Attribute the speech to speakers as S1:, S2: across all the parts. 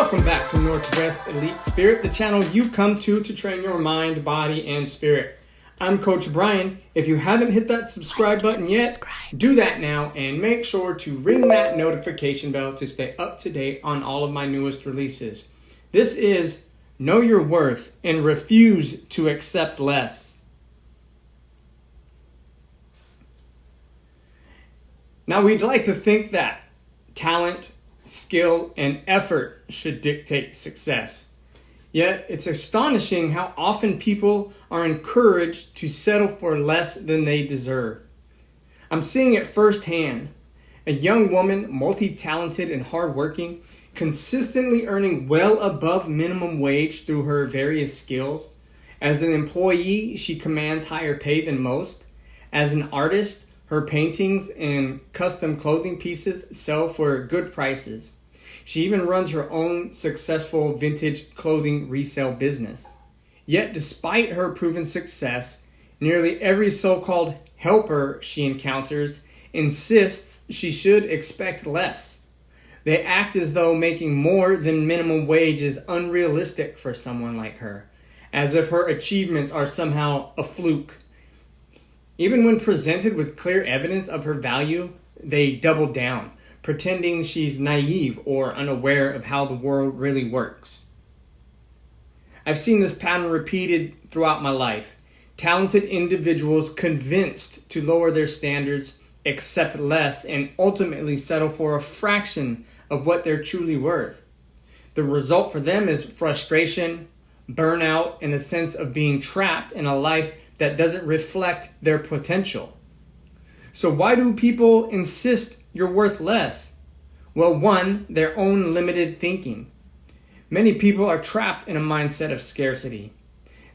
S1: Welcome back to Northwest Elite Spirit, the channel you come to train your mind, body, and spirit. I'm Coach Brian. If you haven't hit that subscribe button yet, do that now and make sure to ring that notification bell to stay up to date on all of my newest releases. This is Know Your Worth and Refuse to Accept Less. Now, we'd like to think that talent, skill, and effort should dictate success. Yet, it's astonishing how often people are encouraged to settle for less than they deserve. I'm seeing it firsthand. A young woman, multi-talented and hardworking, consistently earning well above minimum wage through her various skills. As an employee, she commands higher pay than most. As an artist, her paintings and custom clothing pieces sell for good prices. She even runs her own successful vintage clothing resale business. Yet, despite her proven success, nearly every so-called helper she encounters insists she should expect less. They act as though making more than minimum wage is unrealistic for someone like her, as if her achievements are somehow a fluke. Even when presented with clear evidence of her value, they double down, pretending she's naive or unaware of how the world really works. I've seen this pattern repeated throughout my life. Talented individuals convinced to lower their standards, accept less, and ultimately settle for a fraction of what they're truly worth. The result for them is frustration, burnout, and a sense of being trapped in a life that doesn't reflect their potential. So why do people insist you're worth less? Well, one, their own limited thinking. Many people are trapped in a mindset of scarcity.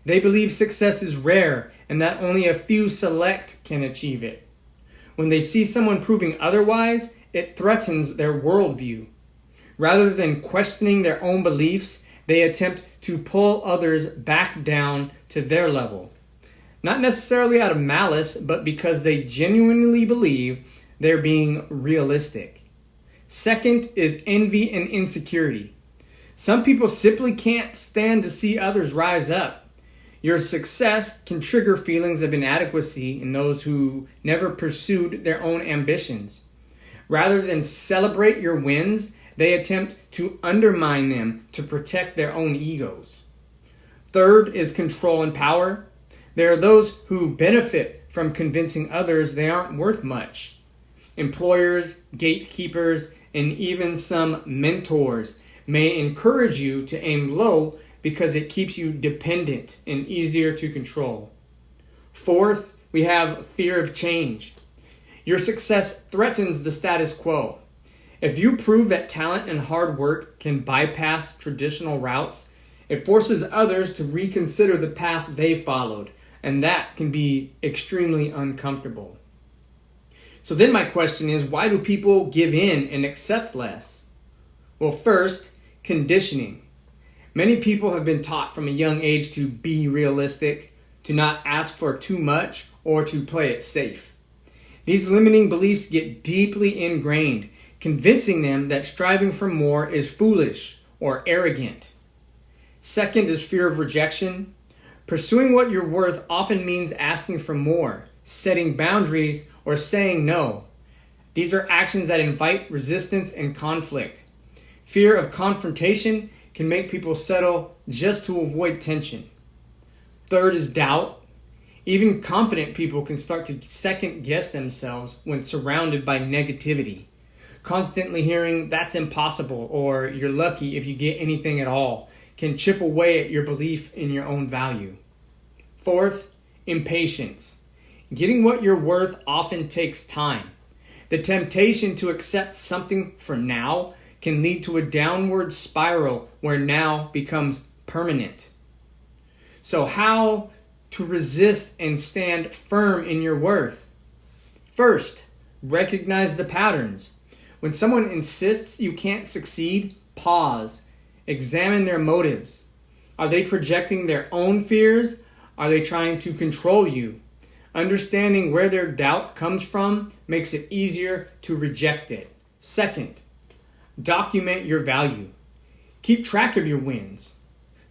S1: They believe success is rare and that only a few select can achieve it. When they see someone proving otherwise, it threatens their worldview. Rather than questioning their own beliefs, they attempt to pull others back down to their level. Not necessarily out of malice, but because they genuinely believe they're being realistic. Second is envy and insecurity. Some people simply can't stand to see others rise up. Your success can trigger feelings of inadequacy in those who never pursued their own ambitions. Rather than celebrate your wins, they attempt to undermine them to protect their own egos. Third is control and power. There are those who benefit from convincing others they aren't worth much. Employers, gatekeepers, and even some mentors may encourage you to aim low because it keeps you dependent and easier to control. Fourth, we have fear of change. Your success threatens the status quo. If you prove that talent and hard work can bypass traditional routes, it forces others to reconsider the path they followed. And that can be extremely uncomfortable. So then my question is, why do people give in and accept less? Well, first, conditioning. Many people have been taught from a young age to be realistic, to not ask for too much, or to play it safe. These limiting beliefs get deeply ingrained, convincing them that striving for more is foolish or arrogant. Second is fear of rejection. Pursuing what you're worth often means asking for more, setting boundaries, or saying no. These are actions that invite resistance and conflict. Fear of confrontation can make people settle just to avoid tension. Third is doubt. Even confident people can start to second guess themselves when surrounded by negativity. Constantly hearing that's impossible or you're lucky if you get anything at all can chip away at your belief in your own value. Fourth, impatience. Getting what you're worth often takes time. The temptation to accept something for now can lead to a downward spiral where now becomes permanent. So how to resist and stand firm in your worth? First, recognize the patterns. When someone insists you can't succeed, pause. Examine their motives. Are they projecting their own fears? Are they trying to control you? Understanding where their doubt comes from makes it easier to reject it. Second, document your value. Keep track of your wins,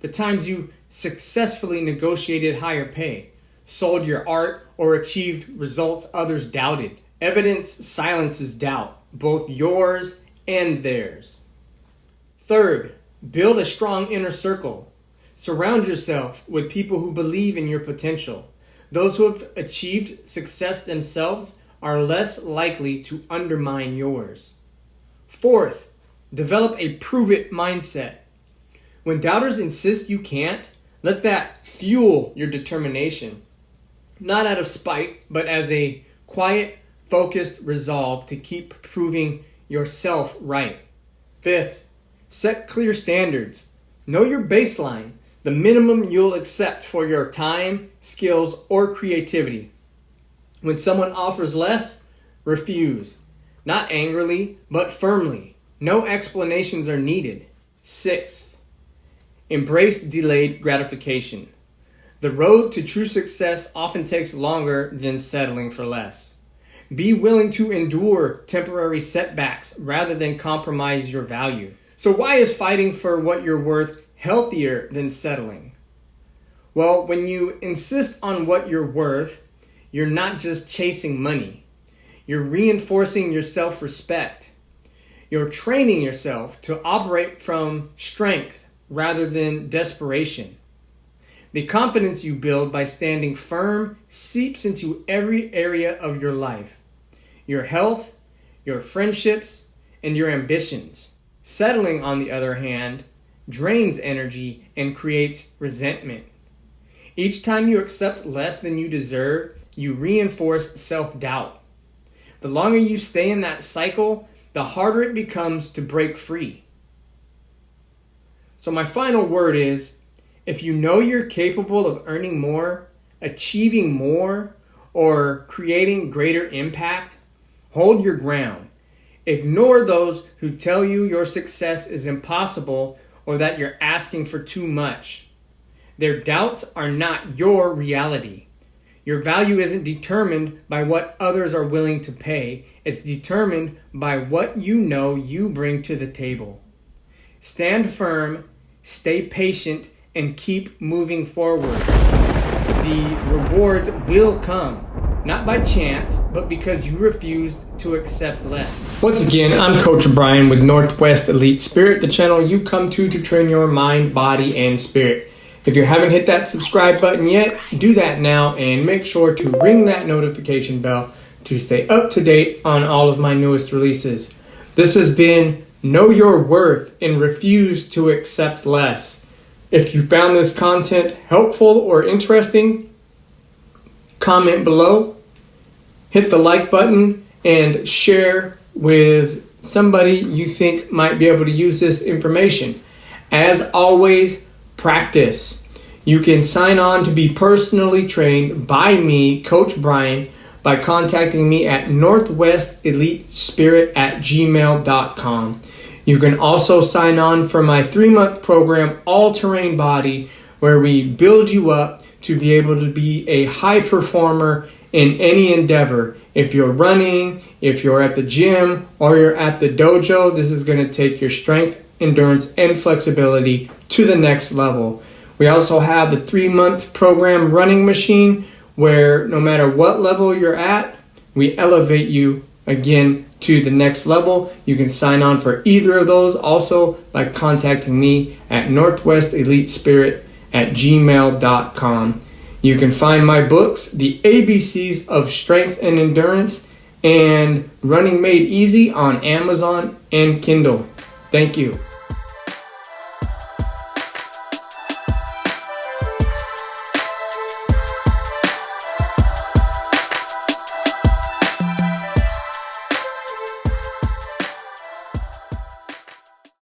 S1: the times you successfully negotiated higher pay, sold your art, or achieved results others doubted. Evidence silences doubt, both yours and theirs. Third, build a strong inner circle. Surround yourself with people who believe in your potential. Those who have achieved success themselves are less likely to undermine yours. Fourth, develop a prove-it mindset. When doubters insist you can't, let that fuel your determination. Not out of spite, but as a quiet, focused resolve to keep proving yourself right. Fifth, set clear standards. Know your baseline, the minimum you'll accept for your time, skills, or creativity. When someone offers less, refuse. Not angrily, but firmly. No explanations are needed. Sixth, embrace delayed gratification. The road to true success often takes longer than settling for less. Be willing to endure temporary setbacks rather than compromise your value. So why is fighting for what you're worth healthier than settling? Well, when you insist on what you're worth, you're not just chasing money. You're reinforcing your self-respect. You're training yourself to operate from strength rather than desperation. The confidence you build by standing firm seeps into every area of your life. Your health, your friendships, and your ambitions. Settling, on the other hand, drains energy and creates resentment. Each time you accept less than you deserve, you reinforce self-doubt. The longer you stay in that cycle, the harder it becomes to break free. So my final word is, if you know you're capable of earning more, achieving more, or creating greater impact, hold your ground. Ignore those who tell you your success is impossible or that you're asking for too much. Their doubts are not your reality. Your value isn't determined by what others are willing to pay. It's determined by what you know you bring to the table. Stand firm, stay patient, and keep moving forward. The rewards will come, not by chance, but because you refused to accept less. Once again, I'm Coach Brian with Northwest Elite Spirit, the channel you come to train your mind, body, and spirit. If you haven't hit that subscribe button yet, do that now and make sure to ring that notification bell to stay up to date on all of my newest releases. This has been Know Your Worth and Refuse to Accept Less. If you found this content helpful or interesting, comment below, hit the like button, and share with somebody you think might be able to use this information. As always, practice. You can sign on to be personally trained by me, Coach Brian, by contacting me at northwestelitespirit@gmail.com. You can also sign on for my 3-month program, All Terrain Body, where we build you up to be able to be a high performer in any endeavor. If you're running, if you're at the gym, or you're at the dojo, this is going to take your strength, endurance, and flexibility to the next level. We also have the 3-month program Running Machine, where no matter what level you're at, we elevate you again to the next level. You can sign on for either of those also by contacting me at northwestelitespirit@gmail.com. You can find my books, The ABCs of Strength and Endurance and Running Made Easy, on Amazon and Kindle. Thank you.